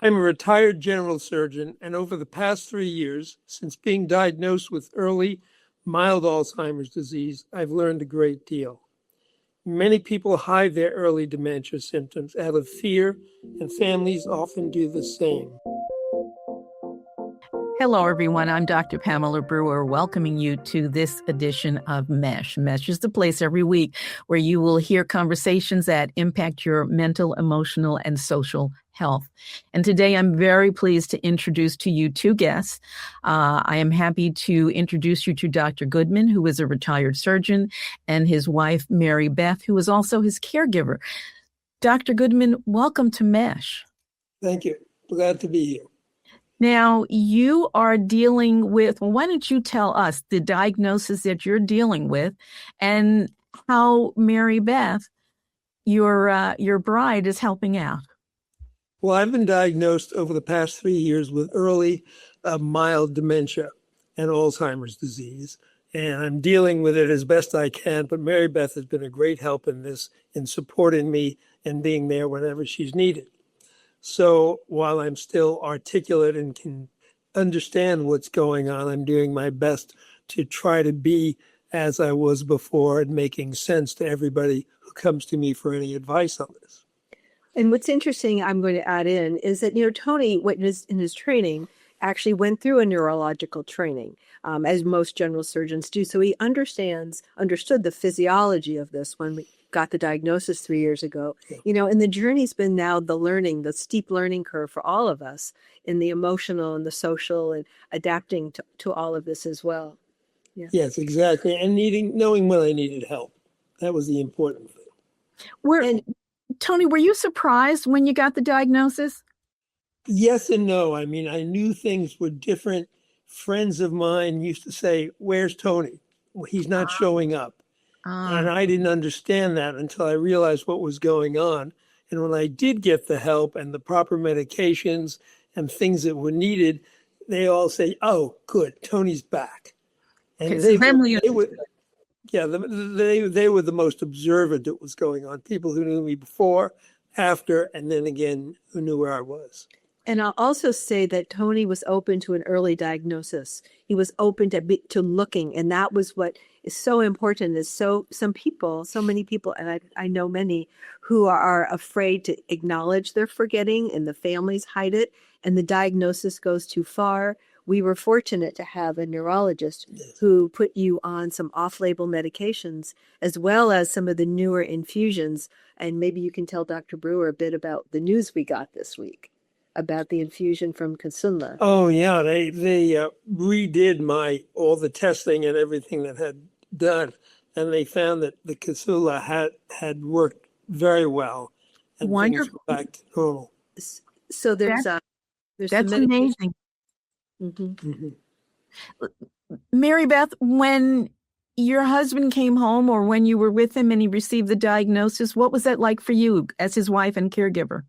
I'm a retired general surgeon, and over the past 3 years, since being diagnosed with early, mild Alzheimer's disease, I've learned a great deal. Many people hide their early dementia symptoms out of fear, and families often do the same. Hello, everyone. I'm Dr. Pamela Brewer, welcoming you to this edition of M.E.S.H. M.E.S.H is the place every week where you will hear conversations that impact your mental, emotional, and social health. And today I'm very pleased to introduce to you two guests. I am happy to introduce you to Dr. Goodman, who is a retired surgeon, and his wife, Maribeth, who is also his caregiver. Dr. Goodman, welcome to M.E.S.H. Thank you. Glad to be here. Now, you are dealing with, well, why don't you tell us the diagnosis that you're dealing with and how Maribeth, your bride, is helping out? Well, I've been diagnosed over the past 3 years with early mild dementia and Alzheimer's disease, and I'm dealing with it as best I can, but Maribeth has been a great help in this, in supporting me and being there whenever she's needed. So while I'm still articulate and can understand what's going on, I'm doing my best to try to be as I was before and making sense to everybody who comes to me for any advice on this. And what's interesting, I'm going to add in, is that, Tony, in his training, actually went through a neurological training, as most general surgeons do. So he understood the physiology of this when we got the diagnosis 3 years ago. And the journey's been now the steep learning curve for all of us in the emotional and the social and adapting to all of this as well. Yeah. Yes, exactly. And knowing when I needed help. That was the important thing. Tony, were you surprised when you got the diagnosis? Yes and no. I mean, I knew things were different. Friends of mine used to say, "Where's Tony? Well, he's not showing up." And I didn't understand that until I realized what was going on. And when I did get the help and the proper medications and things that were needed, they all say, "Oh, good, Tony's back." And they were the most observant of what was going on. People who knew me before, after, and then again, who knew where I was. And I'll also say that Tony was open to an early diagnosis. He was open to looking, and that was what is so important. Is so many people, and I know many who are afraid to acknowledge their forgetting, and the families hide it, and the diagnosis goes too far. We were fortunate to have a neurologist who put you on some off-label medications, as well as some of the newer infusions. And maybe you can tell Dr. Brewer a bit about the news we got this week about the infusion from Kisunla. Oh yeah, they redid all the testing and everything that had done, and they found that the Kisunla had worked very well, and wonderful, things were back to normal. So there's that's amazing. Mm-hmm. Mm-hmm. Maribeth, when your husband came home or when you were with him and he received the diagnosis, what was that like for you as his wife and caregiver?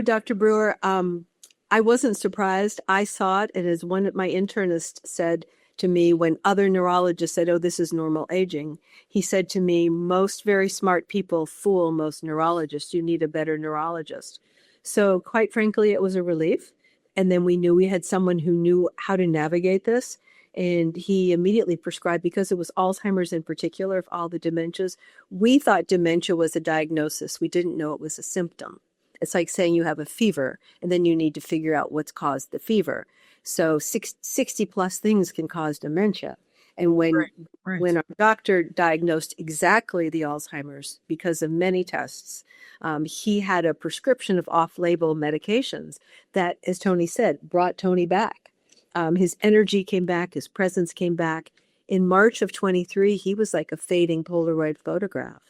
Dr. Brewer, I wasn't surprised. I saw it. And as one of my internists said to me when other neurologists said, "Oh, this is normal aging," he said to me, "Most very smart people fool most neurologists. You need a better neurologist." So quite frankly, it was a relief. And then we knew we had someone who knew how to navigate this. And he immediately prescribed, because it was Alzheimer's in particular, of all the dementias. We thought dementia was a diagnosis. We didn't know it was a symptom. It's like saying you have a fever, and then you need to figure out what's caused the fever. So 60 plus things can cause dementia. And when our doctor diagnosed exactly the Alzheimer's, because of many tests, he had a prescription of off-label medications that, as Tony said, brought Tony back. His energy came back, his presence came back. In March of 23, he was like a fading Polaroid photograph.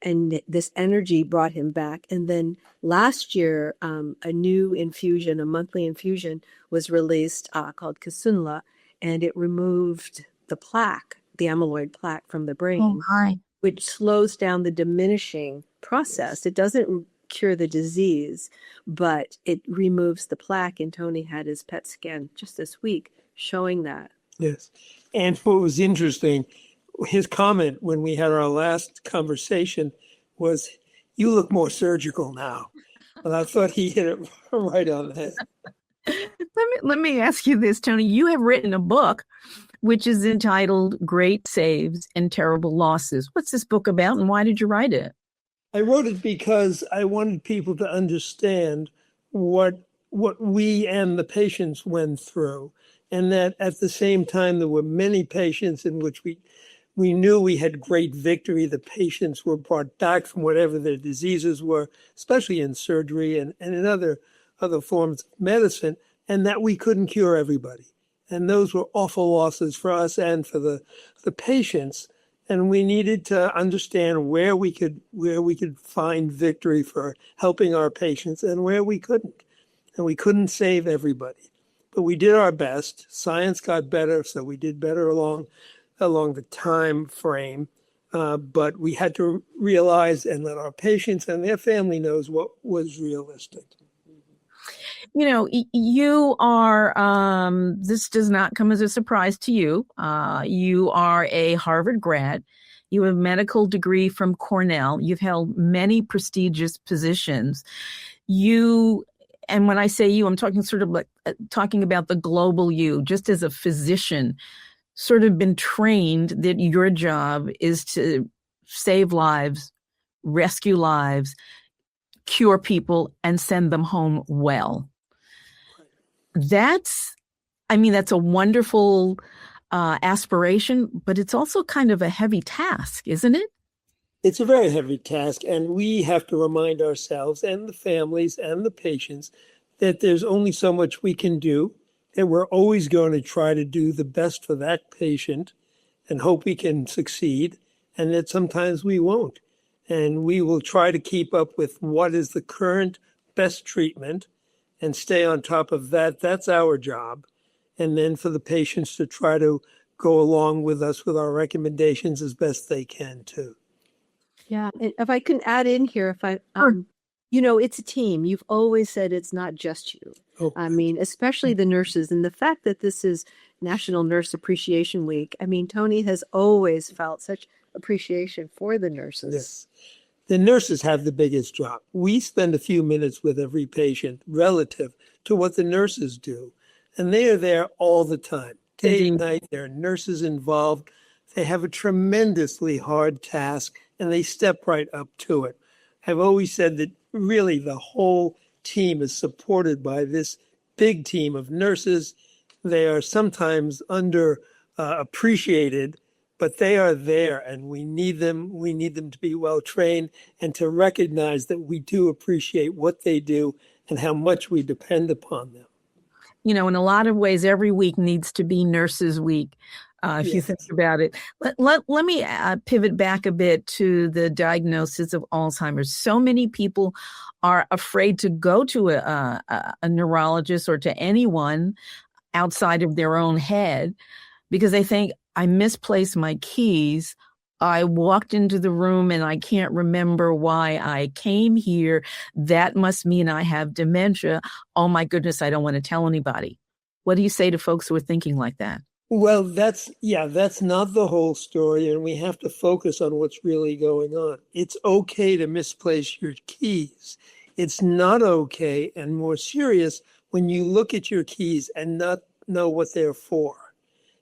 And this energy brought him back. And then last year, a new infusion, a monthly infusion, was released called Kisunla, and it removed the plaque, the amyloid plaque from the brain, which slows down the diminishing process. It doesn't cure the disease, but it removes the plaque. And Tony had his PET scan just this week showing that. Yes. And what was interesting, his comment when we had our last conversation was, "You look more surgical now." And I thought he hit it right on the head. Let me ask you this, Tony. You have written a book which is entitled Great Saves and Terrible Losses. What's this book about and why did you write it? I wrote it because I wanted people to understand what we and the patients went through, and that at the same time there were many patients in which we knew we had great victory. The patients were brought back from whatever their diseases were, especially in surgery and in other forms of medicine, and that we couldn't cure everybody. And those were awful losses for us and for the patients. And we needed to understand where we could find victory for helping our patients and where we couldn't. And we couldn't save everybody. But we did our best. Science got better, so we did better along the time frame. But we had to realize and let our patients and their family knows what was realistic. You know, you are, this does not come as a surprise to you. You are a Harvard grad. You have a medical degree from Cornell. You've held many prestigious positions. And when I say you, I'm talking sort of like talking about the global you, just as a physician, sort of been trained that your job is to save lives, rescue lives, cure people, and send them home well. That's a wonderful aspiration, but it's also kind of a heavy task, isn't it? It's a very heavy task, and we have to remind ourselves and the families and the patients that there's only so much we can do, and we're always going to try to do the best for that patient and hope we can succeed, and that sometimes we won't. And we will try to keep up with what is the current best treatment and stay on top of that. That's our job. And then for the patients to try to go along with us with our recommendations as best they can too. Yeah. And if I can add in here, it's a team. You've always said it's not just you. Oh. I mean, especially the nurses, and the fact that this is National Nurse Appreciation Week. I mean, Tony has always felt such appreciation for the nurses. Yes. The nurses have the biggest job. We spend a few minutes with every patient relative to what the nurses do. And they are there all the time, day and night. There are nurses involved. They have a tremendously hard task, and they step right up to it. I've always said that really the whole team is supported by this big team of nurses. They are sometimes appreciated, but they are there, and we need them. We need them to be well trained and to recognize that we do appreciate what they do and how much we depend upon them. You know, in a lot of ways, every week needs to be Nurses Week. If you think about it. Let me pivot back a bit to the diagnosis of Alzheimer's. So many people are afraid to go to a neurologist or to anyone outside of their own head because they think, I misplaced my keys. I walked into the room and I can't remember why I came here. That must mean I have dementia. Oh my goodness, I don't want to tell anybody. What do you say to folks who are thinking like that? Well, that's not the whole story, and we have to focus on what's really going on. It's okay to misplace your keys. It's not okay and more serious when you look at your keys and not know what they're for.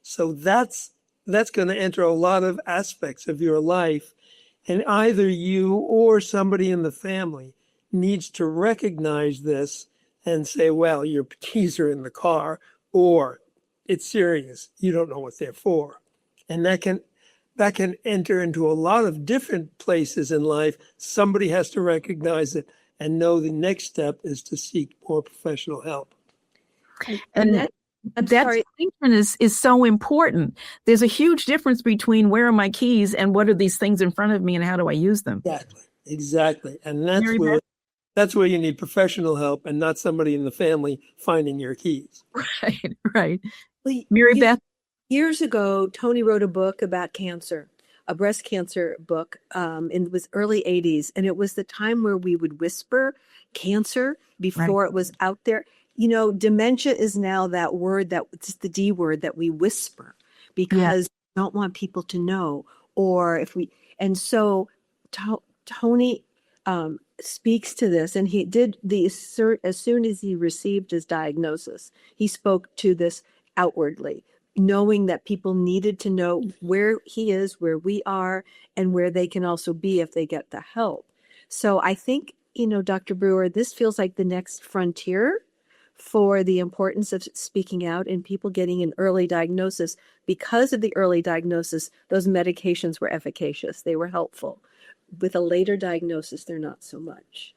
So that's going to enter a lot of aspects of your life, and either you or somebody in the family needs to recognize this and say, well, your keys are in the car, or it's serious. You don't know what they're for. And that can enter into a lot of different places in life. Somebody has to recognize it and know the next step is to seek more professional help. And that distinction is so important. There's a huge difference between where are my keys and what are these things in front of me and how do I use them? Exactly. And that's where you need professional help and not somebody in the family finding your keys. Right. Well, Maribeth? Years ago, Tony wrote a book about cancer, a breast cancer book. It was early 80s. And it was the time where we would whisper cancer before it was out there. You know, dementia is now that word it's the D word that we whisper because we don't want people to know. And so Tony speaks to this, and he did the as soon as he received his diagnosis, he spoke to this outwardly, knowing that people needed to know where he is, where we are, and where they can also be if they get the help. So I think, Dr. Brewer, this feels like the next frontier for the importance of speaking out and people getting an early diagnosis. Because of the early diagnosis, those medications were efficacious. They were helpful. With a later diagnosis, they're not so much.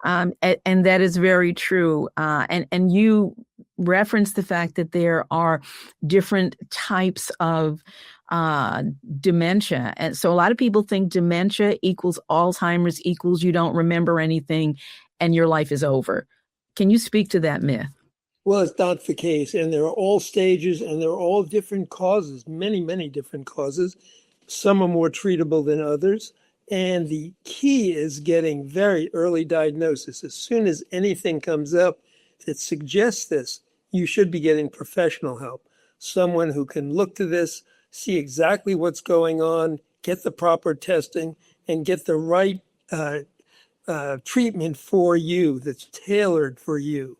And that is very true. And you referenced the fact that there are different types of dementia. And so a lot of people think dementia equals Alzheimer's equals you don't remember anything and your life is over. Can you speak to that myth? Well, it's not the case. And there are all stages and there are all different causes, many, many different causes. Some are more treatable than others. And the key is getting very early diagnosis. As soon as anything comes up that suggests this, you should be getting professional help. Someone who can look to this, see exactly what's going on, get the proper testing, and get the right treatment for you that's tailored for you.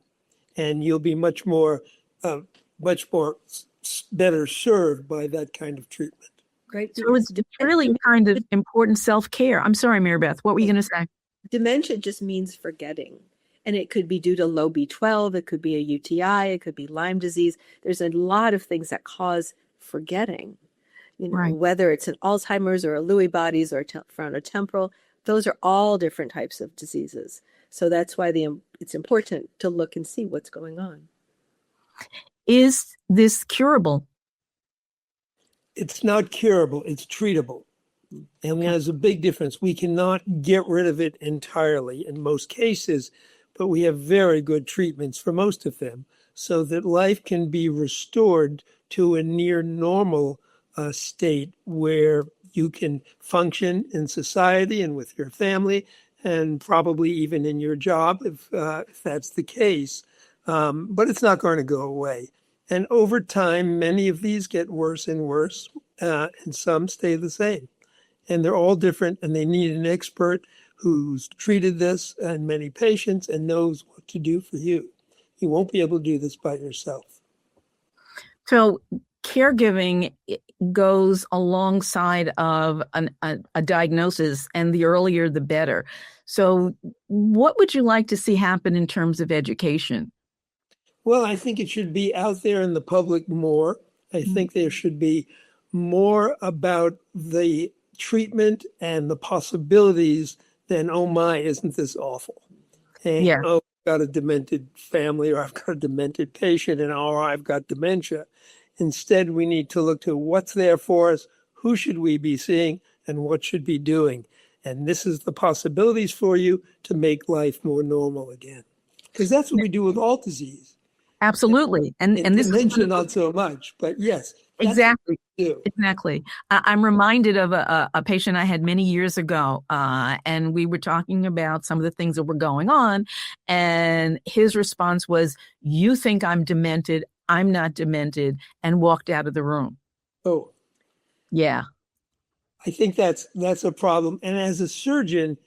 And you'll be much better served by that kind of treatment. Great. So it's really kind of important self-care. I'm sorry, Maribeth, what were you going to say? Dementia just means forgetting. And it could be due to low B12. It could be a UTI. It could be Lyme disease. There's a lot of things that cause forgetting. Right. Whether it's an Alzheimer's or a Lewy bodies or frontotemporal, those are all different types of diseases. So that's why it's important to look and see what's going on. Is this curable? It's not curable, it's treatable. And there's a big difference. We cannot get rid of it entirely in most cases, but we have very good treatments for most of them so that life can be restored to a near normal state where you can function in society and with your family and probably even in your job if that's the case. But it's not going to go away. And over time, many of these get worse and worse, and some stay the same. And they're all different, and they need an expert who's treated this and many patients and knows what to do for you. You won't be able to do this by yourself. So caregiving goes alongside of a diagnosis, and the earlier, the better. So what would you like to see happen in terms of education? Well, I think it should be out there in the public more. I think there should be more about the treatment and the possibilities than, oh my, isn't this awful? And, Yeah. oh, I've got a demented family, or I've got a demented patient, and or I've got dementia. Instead, we need to look to what's there for us, who should we be seeing, and what should be doing. And this is the possibilities for you to make life more normal again. Because that's what we do with all disease. Absolutely. And this dementia, not so much, but yes. Exactly. Exactly. I'm reminded of a patient I had many years ago, and we were talking about some of the things that were going on. And his response was, "You think I'm demented. I'm not demented," and walked out of the room. Oh, yeah. I think that's a problem. And as a surgeon,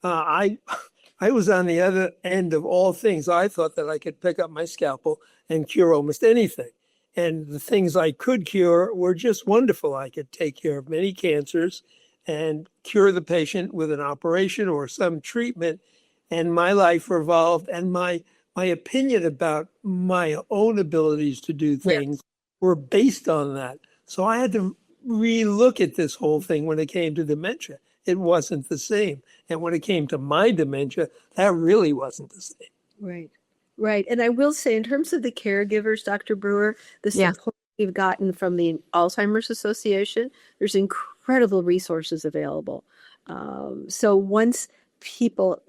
I was on the other end of all things. I thought that I could pick up my scalpel and cure almost anything. And the things I could cure were just wonderful. I could take care of many cancers and cure the patient with an operation or some treatment. And my life revolved, and my opinion about my own abilities to do things were based on that. So I had to relook at this whole thing when it came to dementia. It wasn't the same. And when it came to my dementia, that really wasn't the same. Right. Right. And I will say, in terms of the caregivers, Dr. Brewer, the support we've gotten from the Alzheimer's Association, there's incredible resources available. So once people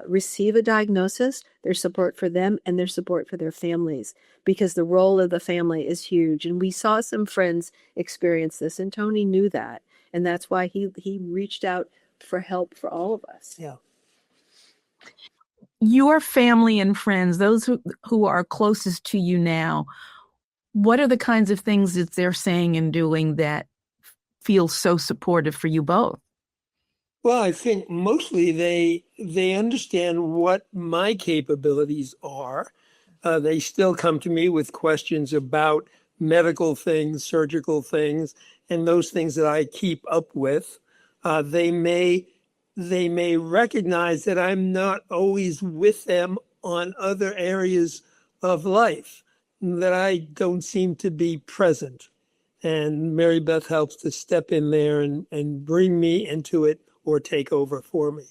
receive a diagnosis, there's support for them and there's support for their families, because the role of the family is huge. And we saw some friends experience this, and Tony knew that. And that's why he reached out for help for all of us. Yeah. Your family and friends, those who are closest to you now, what are the kinds of things that they're saying and doing that feel so supportive for you both? Well, I think mostly they understand what my capabilities are. They still come to me with questions about medical things, surgical things, and those things that I keep up with. They may recognize that I'm not always with them on other areas of life, that I don't seem to be present. And Maribeth helps to step in there and bring me into it or take over for me.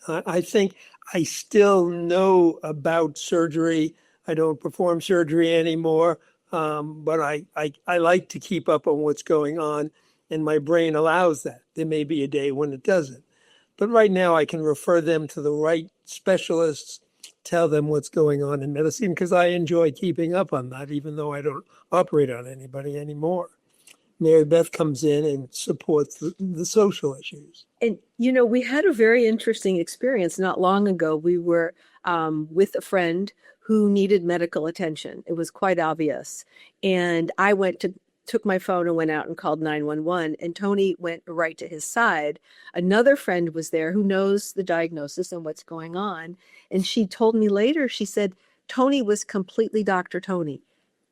I think I still know about surgery. I don't perform surgery anymore, but I like to keep up on what's going on, and my brain allows that. There may be a day when it doesn't. But right now, I can refer them to the right specialists, tell them what's going on in medicine, because I enjoy keeping up on that, even though I don't operate on anybody anymore. Maribeth comes in and supports the social issues. And, we had a very interesting experience not long ago. We were with a friend who needed medical attention. It was quite obvious. And I took my phone and went out and called 911, and Tony went right to his side. Another friend was there who knows the diagnosis and what's going on. And she told me later, she said, Tony was completely Dr. Tony.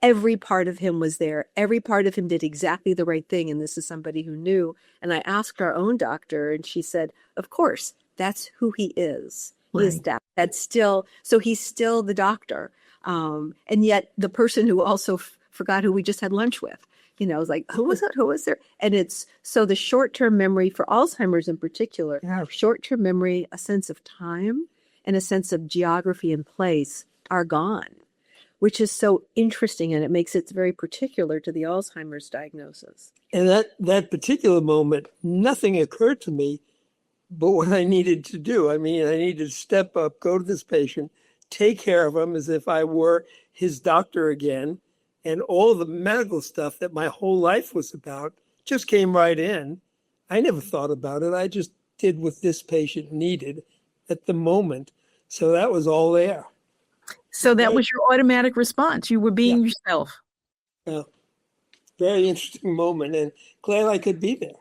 Every part of him was there. Every part of him did exactly the right thing. And this is somebody who knew. And I asked our own doctor, and she said, of course, that's who he is. Right. He is that. That's still, so he's still the doctor. And yet the person who also forgot who we just had lunch with, was like, who was that? Who was there? And it's, so the short-term memory for Alzheimer's in particular, short-term memory, a sense of time and a sense of geography and place are gone, which is so interesting, and it makes it very particular to the Alzheimer's diagnosis. And that particular moment, nothing occurred to me but what I needed to do. I mean, I needed to step up, go to this patient, take care of him as if I were his doctor again, and all the medical stuff that my whole life was about just came right in. I never thought about it. I just did what this patient needed at the moment. So that was all there. So that was your automatic response. You were being yourself. Yeah. Very interesting moment, and glad I could be there.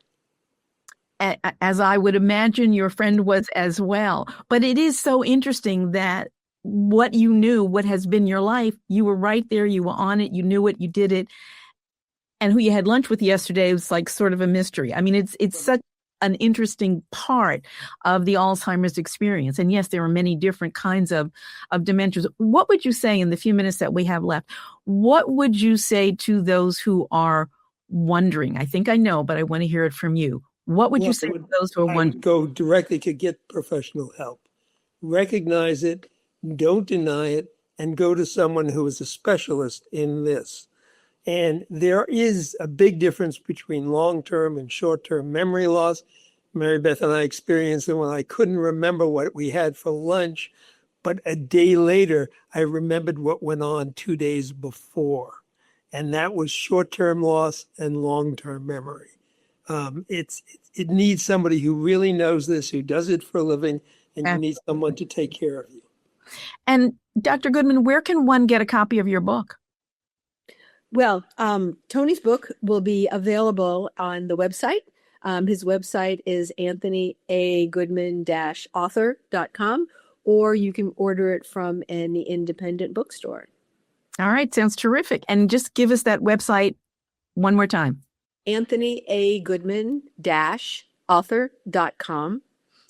As I would imagine your friend was as well. But it is so interesting that what you knew, what has been your life, you were right there, you were on it, you knew it, you did it. And who you had lunch with yesterday was like sort of a mystery. I mean, it's such an interesting part of the Alzheimer's experience. And yes, there are many different kinds of dementias. What would you say in the few minutes that we have left? What would you say to those who are wondering? I think I know, but I want to hear it from you. What would you say to those who are wondering? I would go directly to get professional help. Recognize it, don't deny it, and go to someone who is a specialist in this. And there is a big difference between long-term and short-term memory loss. Maribeth and I experienced it when I couldn't remember what we had for lunch, but a day later, I remembered what went on 2 days before. And that was short-term loss and long-term memory. It needs somebody who really knows this, who does it for a living, and you need someone to take care of you. And Dr. Goodman, where can one get a copy of your book? Well, Tony's book will be available on the website. His website is anthonyagoodman-author.com, or you can order it from any independent bookstore. All right. Sounds terrific. And just give us that website one more time. anthonyagoodman-author.com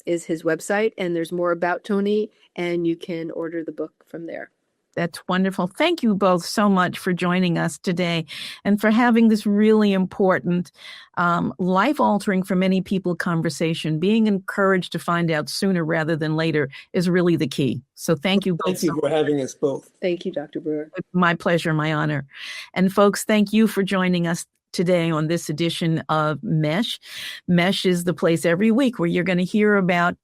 is his website, and there's more about Tony, and you can order the book from there. That's wonderful. Thank you both so much for joining us today and for having this really important, life-altering for many people conversation. Being encouraged to find out sooner rather than later is really the key. So thank you both. Thank you for having us both. Thank you, Dr. Brewer. My pleasure, my honor. And folks, thank you for joining us today on this edition of M.E.S.H. M.E.S.H. is the place every week where you're going to hear about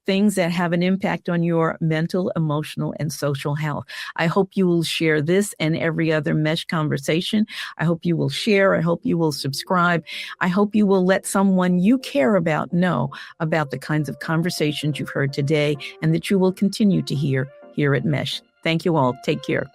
things that have an impact on your mental, emotional, and social health. I hope you will share this and every other M.E.S.H. conversation. I hope you will share. I hope you will subscribe. I hope you will let someone you care about know about the kinds of conversations you've heard today and that you will continue to hear here at M.E.S.H. Thank you all. Take care.